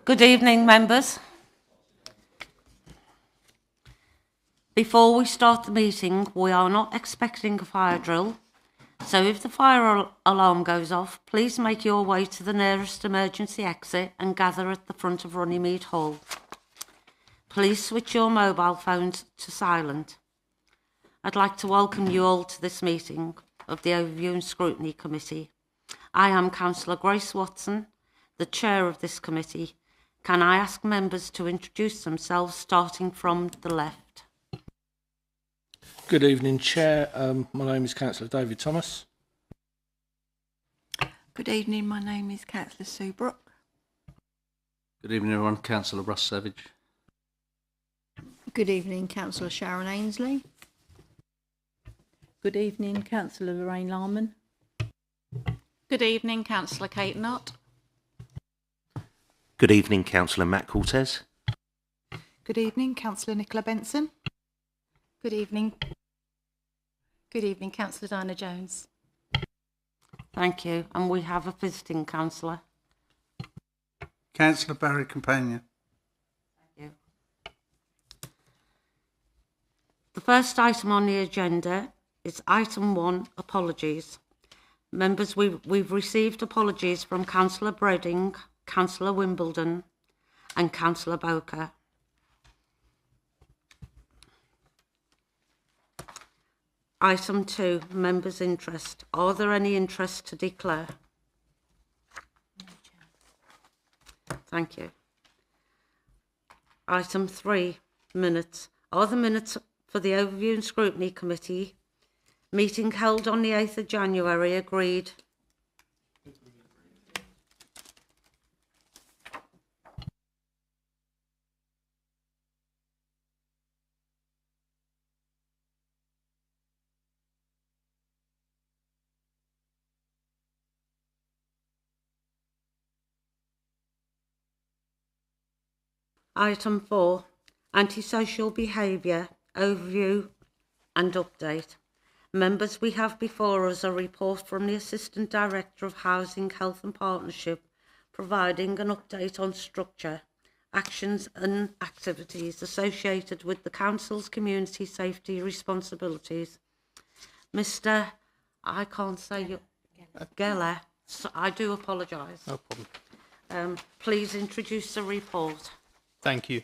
Good evening, members. Before we start the meeting, we are not expecting a fire drill, so if the fire alarm goes off, please make your way to the nearest emergency exit and gather at the front of Runnymede Hall. Please switch your mobile phones to silent. I'd like to welcome you all to this meeting of the Overview and Scrutiny Committee. I am Councillor Grace Watson, the chair of this committee. Can I ask members to introduce themselves, starting from the left? Good evening, Chair. My name is Councillor David Thomas. Good evening, my name is Councillor Sue Brooke. Good evening, everyone. Councillor Russ Savage. Good evening, Councillor Sharon Ainsley. Good evening, Councillor Lorraine Larman. Good evening, Councillor Kate Knott. Good evening, Councillor Matt Cortez. Good evening, Councillor Nicola Benson. Good evening. Good evening, Councillor Dinah Jones. Thank you. And we have a visiting councillor. Councillor Barry Companion. Thank you. The first item on the agenda is item 1, apologies. Members, we've received apologies from Councillor Bredding, Councillor Wimbledon and Councillor Boker. Item 2, members' interest. Are there any interest to declare? Thank you. Item 3, minutes. Are the minutes for the Overview and Scrutiny Committee meeting held on the 8th of January agreed? Item 4, antisocial behaviour, overview and update. Members, we have before us a report from the Assistant Director of Housing, Health and Partnership, providing an update on structure, actions and activities associated with the Council's community safety responsibilities. Mr. I can't say your Geller, so I do apologise. No problem. Please introduce the report. Thank you.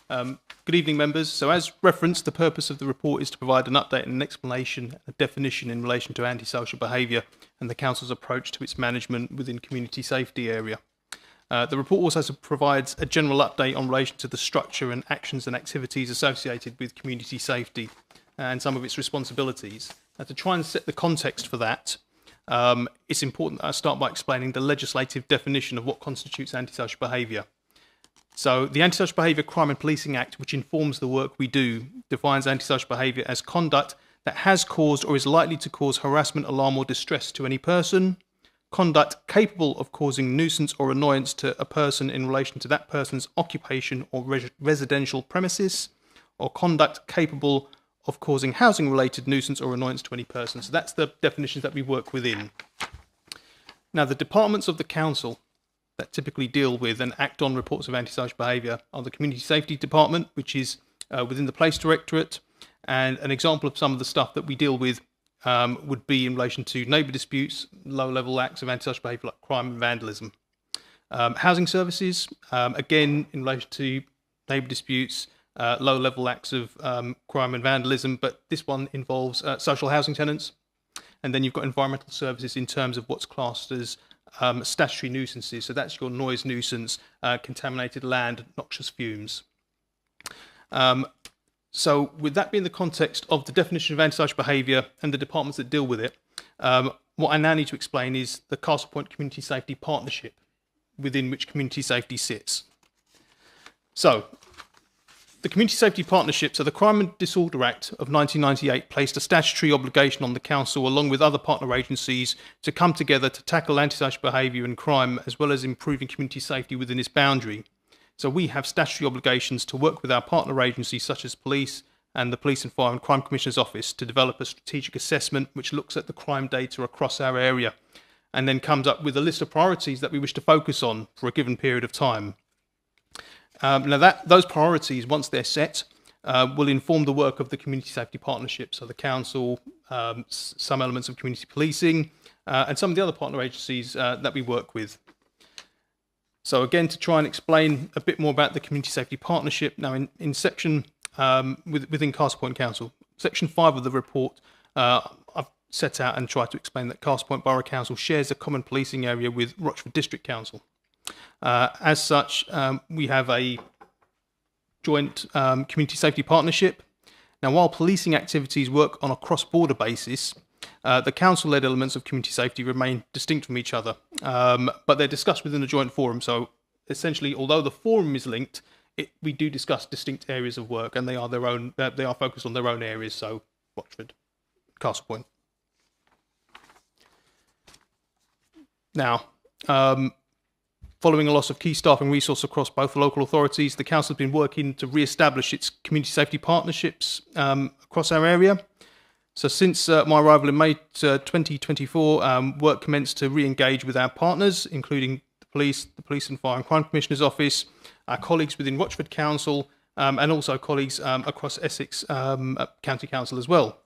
Good evening, members. So as referenced, the purpose of the report is to provide an update and an explanation, a definition in relation to antisocial behaviour and the Council's approach to its management within community safety area. The report also provides a general update on relation to the structure and actions and activities associated with community safety and some of its responsibilities. Now, to try and set the context for that, it's important that I start by explaining the legislative definition of what constitutes antisocial behaviour. So the Antisocial Behaviour Crime and Policing Act, which informs the work we do, defines antisocial behaviour as conduct that has caused or is likely to cause harassment, alarm or distress to any person, conduct capable of causing nuisance or annoyance to a person in relation to that person's occupation or residential premises, or conduct capable of causing housing-related nuisance or annoyance to any person. So that's the definitions that we work within. Now, the departments of the Council that typically deal with and act on reports of antisocial behaviour are the Community Safety Department, which is within the Police Directorate, and an example of some of the stuff that we deal with would be in relation to neighbour disputes, low-level acts of antisocial behaviour like crime and vandalism. Housing services, again in relation to neighbour disputes, low-level acts of crime and vandalism, but this one involves social housing tenants. And then you've got environmental services in terms of what's classed as statutory nuisances, so that's your noise nuisance, contaminated land, noxious fumes. So with that being the context of the definition of antisocial behaviour and the departments that deal with it, what I now need to explain is the Castle Point Community Safety Partnership, within which community safety sits. So the Community Safety Partnership, so the Crime and Disorder Act of 1998 placed a statutory obligation on the Council, along with other partner agencies, to come together to tackle antisocial behaviour and crime, as well as improving community safety within its boundary. So we have statutory obligations to work with our partner agencies, such as police and the Police and Fire and Crime Commissioner's Office, to develop a strategic assessment which looks at the crime data across our area, and then comes up with a list of priorities that we wish to focus on for a given period of time. Now, those priorities, once they're set, will inform the work of the Community Safety Partnership, so the council, some elements of community policing, and some of the other partner agencies that we work with. So again, to try and explain a bit more about the Community Safety Partnership, now in section, within Castle Point Council, section 5 of the report, I've set out and tried to explain that Castle Point Borough Council shares a common policing area with Rochford District Council. As such, we have a joint community safety partnership. Now, while policing activities work on a cross-border basis, the council-led elements of community safety remain distinct from each other, but they're discussed within a joint forum. So essentially, although the forum is linked, we do discuss distinct areas of work, and they are their own. They are focused on their own areas. So Rochford, Castle Point. Now, following a loss of key staff and resource across both local authorities, the council has been working to re-establish its community safety partnerships across our area. So since my arrival in May 2024, work commenced to re-engage with our partners, including the Police and Fire and Crime Commissioner's Office, our colleagues within Rochford Council, and also colleagues across Essex County Council as well.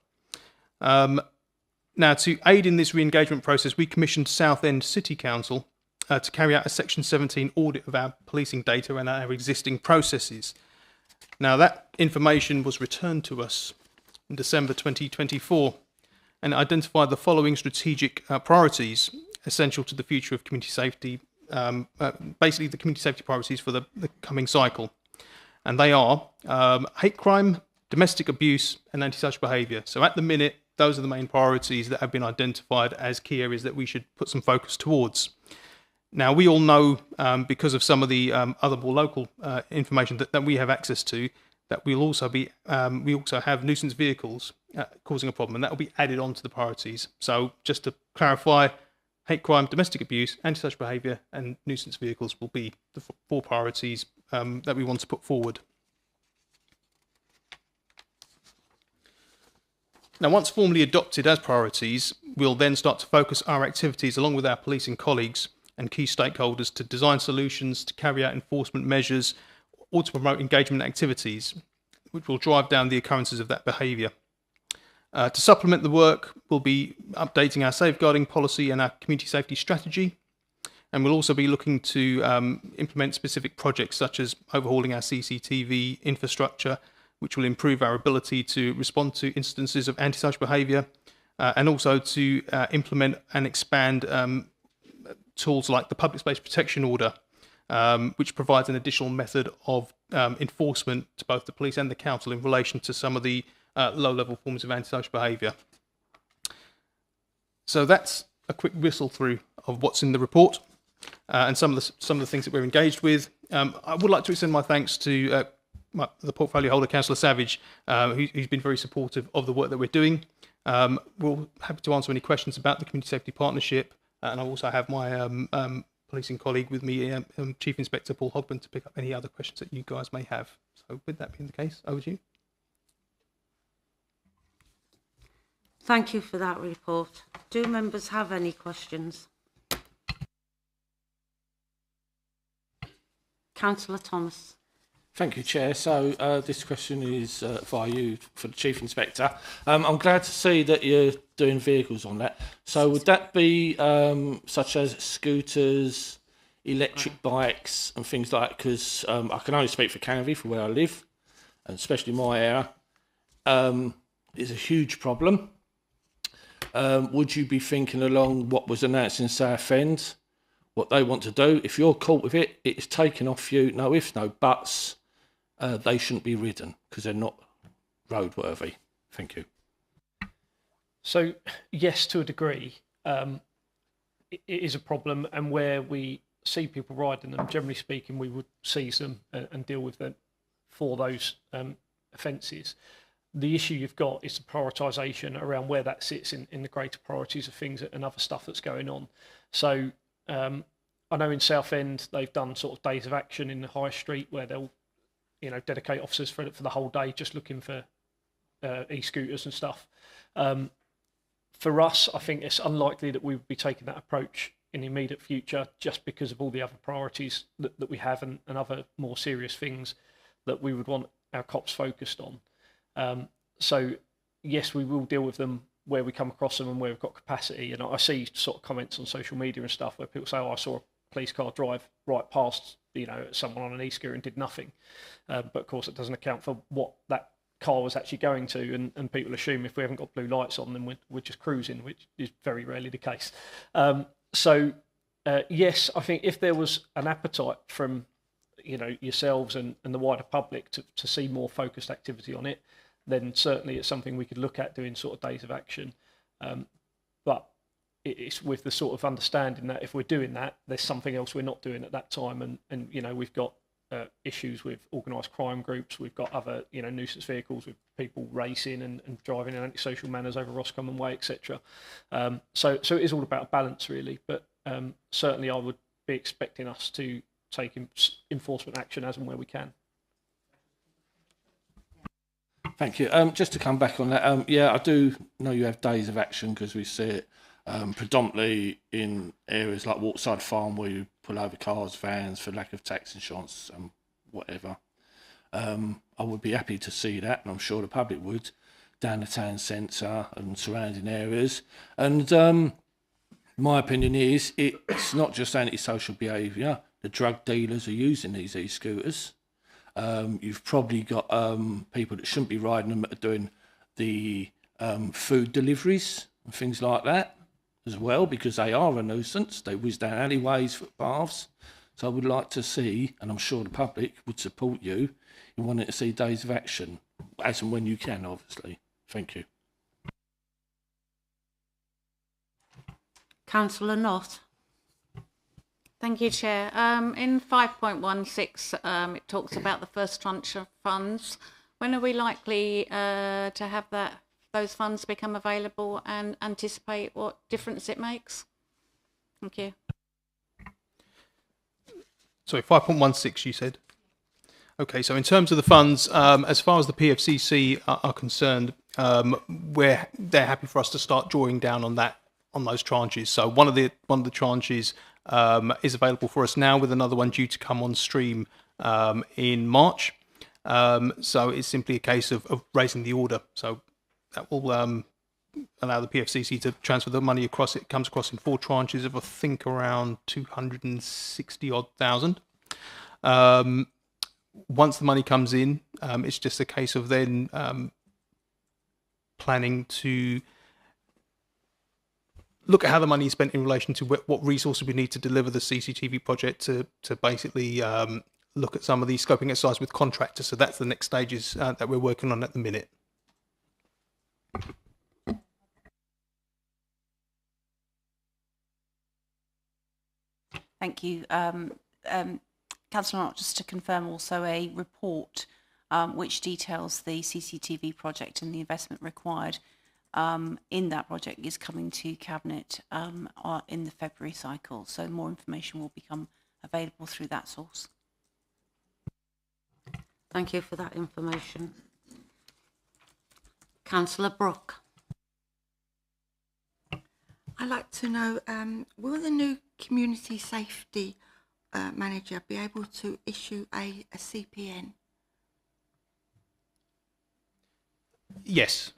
Now, to aid in this re-engagement process, we commissioned Southend City Council to carry out a Section 17 audit of our policing data and our existing processes. Now, that information was returned to us in December 2024 and identified the following strategic priorities essential to the future of community safety, basically the community safety priorities for the coming cycle. And they are hate crime, domestic abuse and antisocial behaviour. So at the minute, those are the main priorities that have been identified as key areas that we should put some focus towards. Now, we all know, because of some of the other more local information that we have access to, that we also have nuisance vehicles causing a problem, and that will be added on to the priorities. So just to clarify, hate crime, domestic abuse, antisocial behaviour and nuisance vehicles will be the 4 priorities that we want to put forward. Now, once formally adopted as priorities, we'll then start to focus our activities along with our policing colleagues and key stakeholders to design solutions, to carry out enforcement measures, or to promote engagement activities, which will drive down the occurrences of that behaviour. To supplement the work, we'll be updating our safeguarding policy and our community safety strategy, and we'll also be looking to implement specific projects such as overhauling our CCTV infrastructure, which will improve our ability to respond to instances of antisocial behaviour, and also to implement and expand tools like the Public Space Protection Order, which provides an additional method of enforcement to both the police and the council in relation to some of the low-level forms of antisocial behaviour. So that's a quick whistle through of what's in the report and some of the things that we're engaged with. I would like to extend my thanks to the portfolio holder, Councillor Savage, who's been very supportive of the work that we're doing. We're happy to answer any questions about the Community Safety Partnership, and I also have my policing colleague with me, Chief Inspector Paul Hogman, to pick up any other questions that you guys may have. So with that being the case, over to you. Thank you for that report. Do members have any questions? Councillor Thomas. Thank you, Chair. So this question is via you for the Chief Inspector. I'm glad to see that you're doing vehicles on that. So would that be such as scooters, electric bikes and things like that? Because I can only speak for Canvey, for where I live, and especially my area, is a huge problem. Would you be thinking along what was announced in Southend, what they want to do? If you're caught with it, it's taken off you, no ifs, no buts. They shouldn't be ridden because they're not roadworthy. Thank you. So, yes, to a degree, it is a problem, and where we see people riding them, generally speaking, we would seize them and deal with them for those offences. The issue you've got is the prioritisation around where that sits in the greater priorities of things and other stuff that's going on. So I know in Southend they've done sort of days of action in the high street where they'll, dedicate officers for the whole day just looking for e-scooters and stuff. For us, I think it's unlikely that we would be taking that approach in the immediate future, just because of all the other priorities that we have and other more serious things that we would want our cops focused on. So yes, we will deal with them where we come across them and where we've got capacity. And I see sort of comments on social media and stuff where people say, "Oh, I saw a police car drive right past, someone on an e-scooter and did nothing." But of course, it doesn't account for what that car was actually going to, and people assume if we haven't got blue lights on, then we're just cruising, which is very rarely the case. Yes, I think if there was an appetite from yourselves and the wider public to see more focused activity on it, then certainly it's something we could look at doing sort of days of action. But it's with the sort of understanding that if we're doing that, there's something else we're not doing at that time, and we've got issues with organised crime groups, we've got other nuisance vehicles with people racing and driving in antisocial manners over Roscommon Way, etc. So it is all about balance really, but certainly I would be expecting us to take enforcement action as and where we can. Thank you. Just to come back on that, yeah, I do know you have days of action because we see it predominantly in areas like Walkside Farm where you pull over cars, vans for lack of tax insurance and whatever. I would be happy to see that, and I'm sure the public would, down the town centre and surrounding areas. And my opinion is it's not just antisocial behaviour. The drug dealers are using these e-scooters. You've probably got people that shouldn't be riding them that are doing the food deliveries and things like that as well, because they are a nuisance. They whiz down alleyways, footpaths. So I would like to see, and I'm sure the public would support you in wanting to see days of action, as and when you can, obviously. Thank you. Councillor Knott. Thank you, Chair. In 5.16, it talks about the first tranche of funds. When are we likely to have those funds become available and anticipate what difference it makes? Thank you. Sorry, 5.16 you said? Okay, so in terms of the funds, as far as the PFCC are concerned, they're happy for us to start drawing down on those tranches. So one of the tranches is available for us now, with another one due to come on stream in March. So it's simply a case of raising the order. So that will allow the PFCC to transfer the money across. It comes across in 4 tranches of, I think, around 260,000. Once the money comes in, it's just a case of then planning to look at how the money is spent in relation to what resources we need to deliver the CCTV project to basically look at some of the scoping exercise with contractors. So that's the next stages that we're working on at the minute. Thank you. Councillor Knott, just to confirm also a report which details the CCTV project and the investment required in that project is coming to Cabinet in the February cycle. So more information will become available through that source. Thank you for that information. Councillor Brooke. I'd like to know, will the new community safety manager be able to issue a CPN? Yes.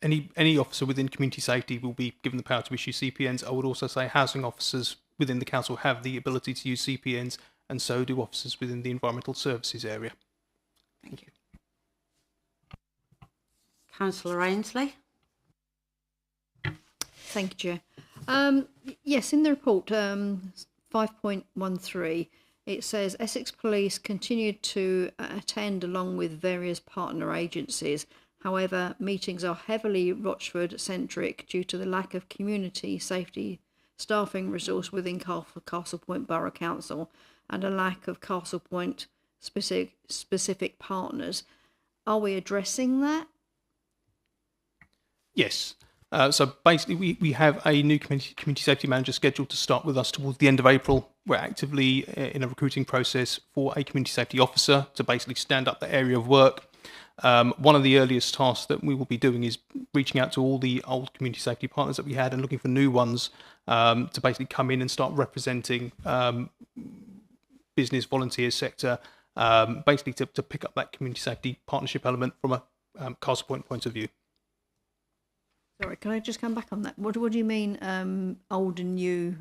Any officer within community safety will be given the power to issue CPNs. I would also say housing officers within the council have the ability to use CPNs, and so do officers within the environmental services area. Thank you. Councillor Ainsley. Thank you, Chair. Yes, in the report, 5.13, it says Essex Police continued to attend along with various partner agencies. However, meetings are heavily Rochford-centric due to the lack of community safety staffing resource within Castle Point Borough Council and a lack of Castle Point specific partners. Are we addressing that? Yes. So basically, we have a new community safety manager scheduled to start with us towards the end of April. We're actively in a recruiting process for a community safety officer to basically stand up the area of work. One of the earliest tasks that we will be doing is reaching out to all the old community safety partners that we had and looking for new ones to basically come in and start representing business, volunteer sector, basically to pick up that community safety partnership element from a Castle point of view. Sorry, can I just come back on that? What do you mean, old and new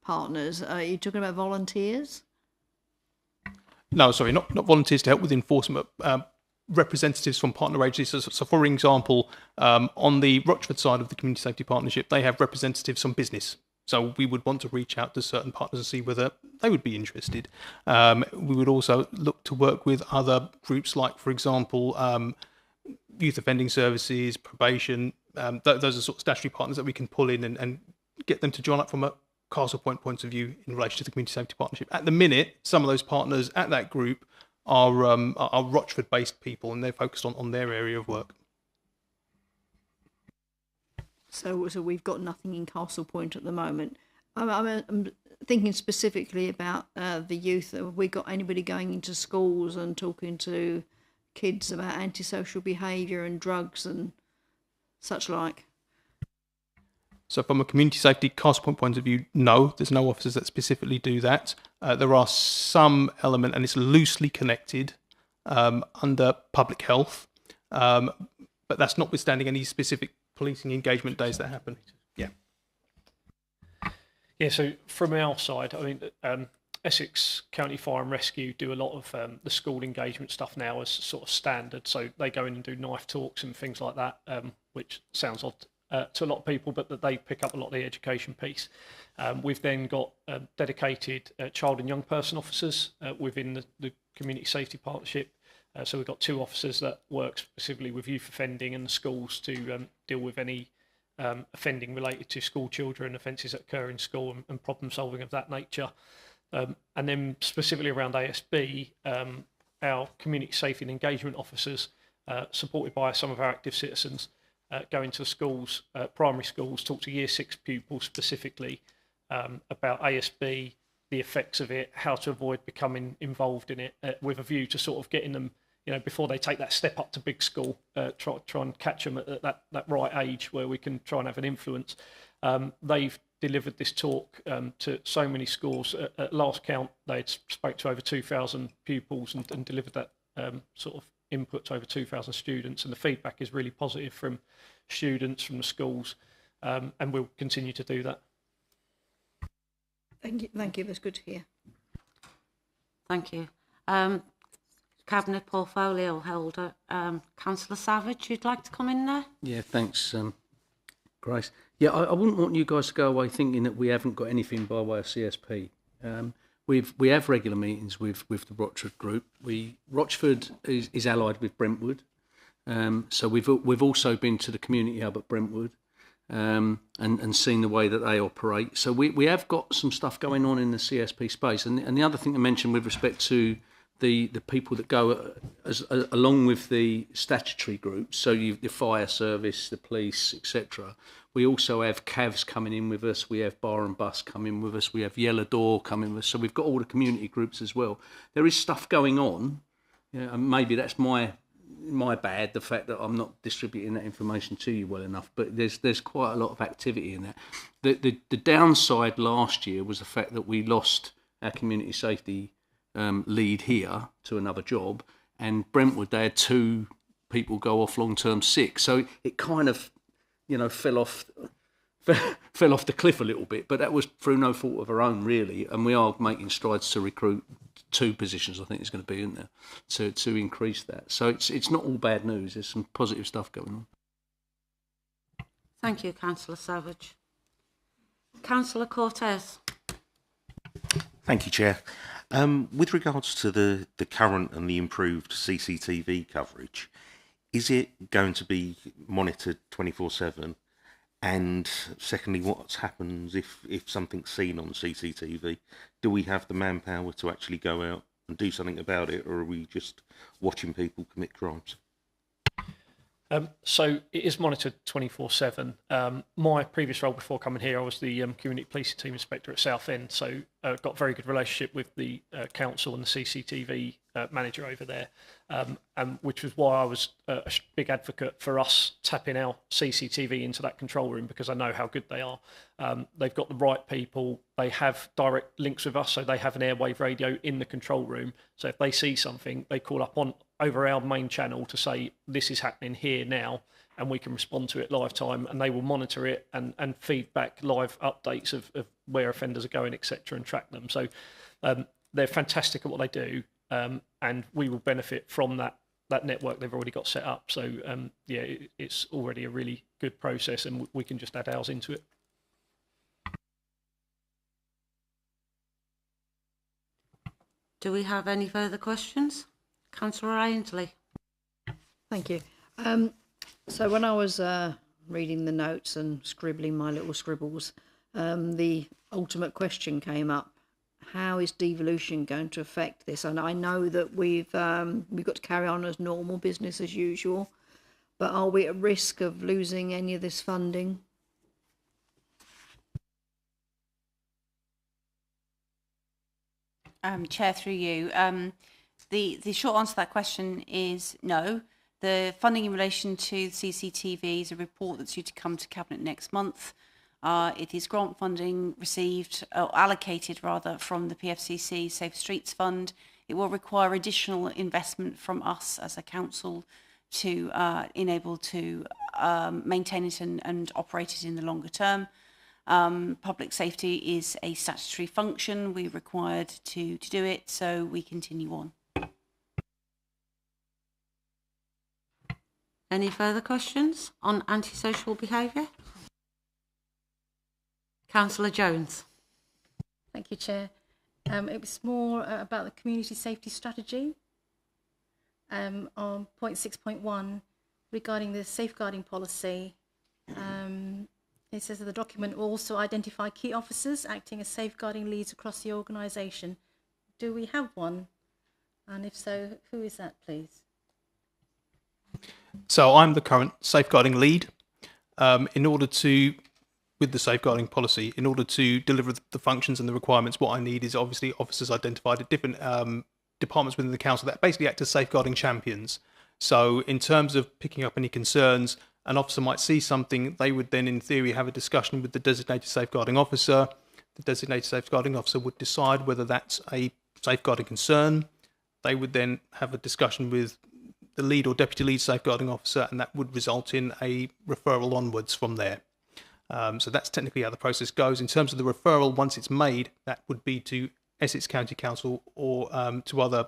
partners? Are you talking about volunteers? No, sorry, not volunteers to help with enforcement, representatives from partner agencies. So for example, on the Rochford side of the Community Safety Partnership, they have representatives from business. So we would want to reach out to certain partners and see whether they would be interested. We would also look to work with other groups like, for example, youth offending services, probation. Those are sort of statutory partners that we can pull in and get them to join up from a Castle point of view in relation to the Community Safety Partnership. At the minute, some of those partners at that group are Rochford-based people, and they're focused on their area of work. So we've got nothing in Castle Point at the moment. I'm thinking specifically about the youth. Have we got anybody going into schools and talking to kids about antisocial behaviour and drugs and such like? So from a community safety Castle point of view, no, there's no officers that specifically do that. There are some element, and it's loosely connected under public health, but that's notwithstanding any specific policing engagement days that happen. Yeah. Yeah, so from our side, I mean, Essex County Fire and Rescue do a lot of the school engagement stuff now as sort of standard. So they go in and do knife talks and things like that, which sounds odd to a lot of people, but that they pick up a lot of the education piece. We've then got dedicated child and young person officers within the Community Safety Partnership. So we've got 2 officers that work specifically with youth offending and the schools to deal with any offending related to school children, offences that occur in school and problem solving of that nature. And then specifically around ASB, our community safety and engagement officers, supported by some of our active citizens, go into schools, primary schools, talk to Year 6 pupils specifically about ASB, the effects of it, how to avoid becoming involved in it, with a view to sort of getting them, before they take that step up to big school, try and catch them at that right age where we can try and have an influence. They've delivered this talk to so many schools. At last count, they'd spoke to over 2,000 pupils and delivered that sort of input to over 2,000 students, and the feedback is really positive from students, from the schools, and we'll continue to do that. Thank you, that's good to hear. Thank you. Cabinet portfolio holder, Councillor Savage, you'd like to come in there? Yeah, thanks, Grace. Yeah, I wouldn't want you guys to go away thinking that we haven't got anything by way of CSP. We have regular meetings with the Rochford group. Rochford is allied with Brentwood, so we've also been to the community hub at Brentwood and seen the way that they operate. So we have got some stuff going on in the CSP space. And the other thing to mention with respect to the people that go along with the statutory groups, so the fire service, the police, etc. We also have CAVs coming in with us. We have Bar and Bus coming with us. We have Yellow Door coming with us. So we've got all the community groups as well. There is stuff going on. And maybe that's my bad, the fact that I'm not distributing that information to you well enough. But there's quite a lot of activity in that. The downside last year was the fact that we lost our community safety lead here to another job, and Brentwood, they had 2 people go off long-term sick, so it kind of fell off the cliff a little bit, but that was through no fault of our own really, and we are making strides to recruit 2 positions, I think is going to be in there to increase that. So it's not all bad news, there's some positive stuff going on. Thank you, Councillor Savage. Councillor Cortez. Thank you, Chair. With regards to the current and the improved CCTV coverage, is it going to be monitored 24/7? And secondly, what happens if something's seen on CCTV? Do we have the manpower to actually go out and do something about it, or are we just watching people commit crimes? So it is monitored 24/7. My previous role before coming here, I was the community policing team inspector at Southend, so got a very good relationship with the council and the CCTV manager over there. and which was why I was a big advocate for us tapping our CCTV into that control room, because I know how good they are. They've got the right people. They have direct links with us, so they have an airwave radio in the control room. So if they see something, they call up over our main channel to say, this is happening here now, and we can respond to it live time, and they will monitor it and feed back live updates of where offenders are going, etc., and track them. So they're fantastic at what they do. And we will benefit from that network they've already got set up. So, it's already a really good process, and we can just add ours into it. Do we have any further questions? Councillor Ainsley. Thank you. So when I was reading the notes and scribbling my little scribbles, the ultimate question came up. How is devolution going to affect this? And I know that we've got to carry on as normal, business as usual, but are we at risk of losing any of this funding? Chair, through you. The short answer to that question is no. The funding in relation to CCTV is a report that's due to come to Cabinet next month. It is grant funding received, or allocated rather, from the PFCC Safe Streets Fund. It will require additional investment from us as a council to enable to maintain it and operate it in the longer term. Public safety is a statutory function. We're required to do it, so we continue on. Any further questions on antisocial behaviour? Councillor Jones. Thank you, Chair. It was more about the community safety strategy. On point 6.1, regarding the safeguarding policy, it says that the document will also identify key officers acting as safeguarding leads across the organisation. Do we have one? And if so, who is that, please? So I'm the current safeguarding lead. With the safeguarding policy, in order to deliver the functions and the requirements, what I need is obviously officers identified at different departments within the council that basically act as safeguarding champions. So in terms of picking up any concerns, an officer might see something, they would then in theory have a discussion with the designated safeguarding officer. The designated safeguarding officer would decide whether that's a safeguarding concern. They would then have a discussion with the lead or deputy lead safeguarding officer, and that would result in a referral onwards from there. So that's technically how the process goes. In terms of the referral, once it's made, that would be to Essex County Council or to other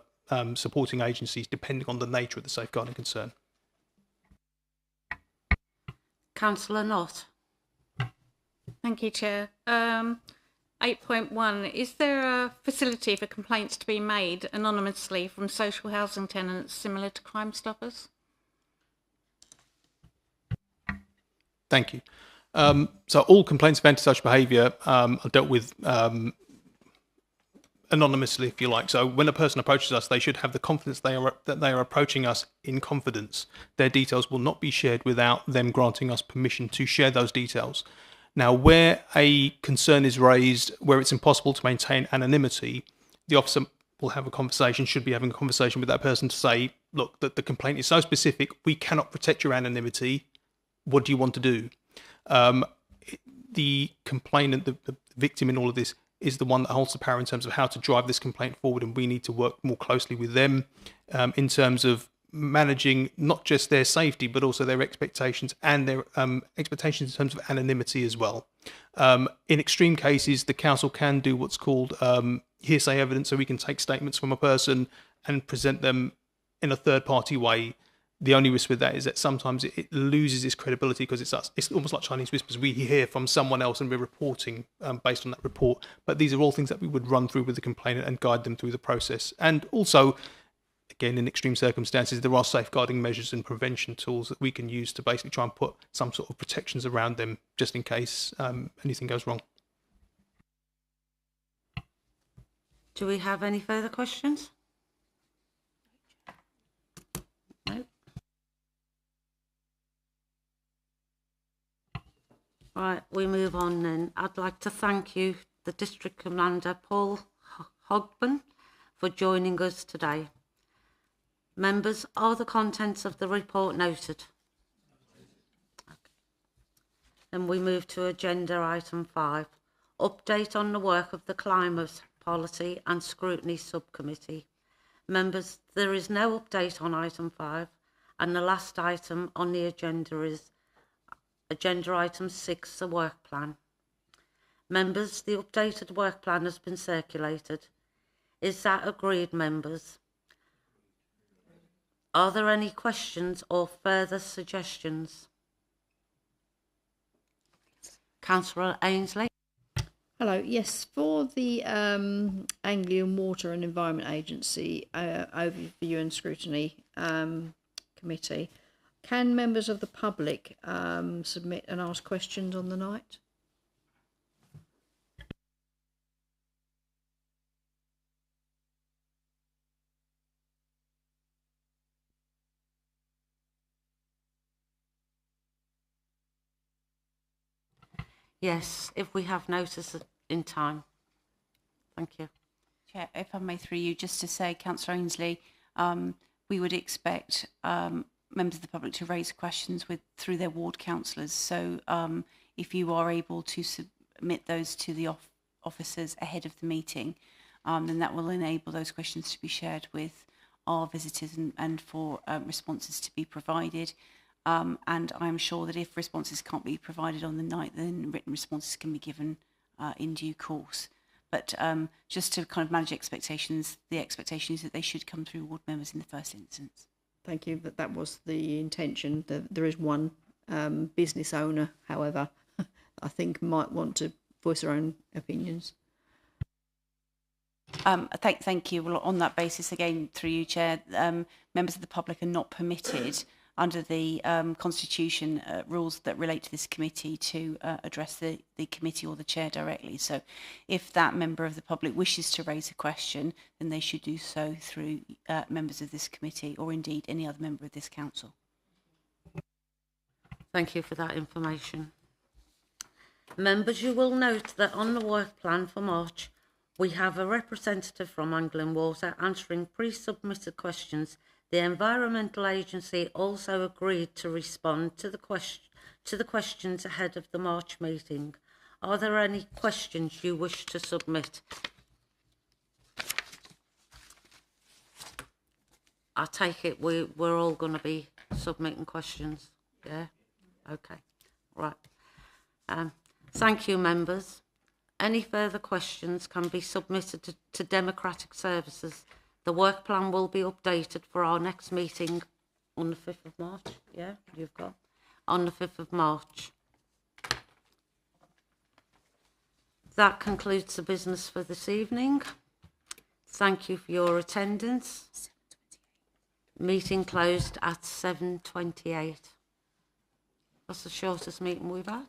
supporting agencies, depending on the nature of the safeguarding concern. Councillor Knott. Thank you, Chair. 8.1, is there a facility for complaints to be made anonymously from social housing tenants similar to Crime Stoppers? Thank you. So all complaints of antisocial behaviour are dealt with anonymously, if you like. So when a person approaches us, they should have the confidence that they are approaching us in confidence. Their details will not be shared without them granting us permission to share those details. Now, where a concern is raised, where it's impossible to maintain anonymity, the officer will have a conversation, should be having a conversation with that person to say, look, that the complaint is so specific, we cannot protect your anonymity. What do you want to do? The complainant, the victim in all of this, is the one that holds the power in terms of how to drive this complaint forward, and we need to work more closely with them in terms of managing not just their safety but also their expectations and their expectations in terms of anonymity as well. In extreme cases, the council can do what's called hearsay evidence, so we can take statements from a person and present them in a third-party way. The only risk with that is that sometimes it loses its credibility because it's almost like Chinese whispers. We hear from someone else and we're reporting based on that report. But these are all things that we would run through with the complainant and guide them through the process. And also, again, in extreme circumstances, there are safeguarding measures and prevention tools that we can use to basically try and put some sort of protections around them just in case anything goes wrong. Do we have any further questions? No. Right, we move on then. I'd like to thank you, the District Commander Paul Hogben, for joining us today. Members, are the contents of the report noted? Okay. Then we move to agenda item 5, update on the work of the Climate Policy and Scrutiny Subcommittee. Members, there is no update on item 5, and the last item on the agenda is agenda item 6, the work plan. Members, the updated work plan has been circulated. Is that agreed, members? Are there any questions or further suggestions? Councillor Ainsley. Hello. Yes, for the Anglian Water and Environment Agency Overview and Scrutiny Committee, can members of the public submit and ask questions on the night? Yes, if we have notice in time. Thank you. Chair, if I may through you, just to say, Councillor Ainsley, we would expect members of the public to raise questions through their ward councillors. So if you are able to submit those to the officers ahead of the meeting, then that will enable those questions to be shared with our visitors and for responses to be provided. And I'm sure that if responses can't be provided on the night, then written responses can be given in due course. But just to kind of manage expectations, the expectation is that they should come through ward members in the first instance. Thank you. That was the intention. There is one business owner, however, I think might want to voice their own opinions. Thank you. Well, on that basis, again, through you, Chair, members of the public are not permitted under the Constitution rules that relate to this committee to address the committee or the chair directly. So if that member of the public wishes to raise a question, then they should do so through members of this committee or indeed any other member of this council. Thank you for that information. Members, you will note that on the work plan for March, we have a representative from Anglian Water answering pre-submitted questions. The Environmental Agency also agreed to respond to the questions ahead of the March meeting. Are there any questions you wish to submit? I take it we're all going to be submitting questions. Yeah? Okay. Right. Thank you, members. Any further questions can be submitted to Democratic Services. The work plan will be updated for our next meeting on the 5th of March. Yeah, you've got on the 5th of March. That concludes the business for this evening. Thank you for your attendance. Meeting closed at 7:28. That's the shortest meeting we've had.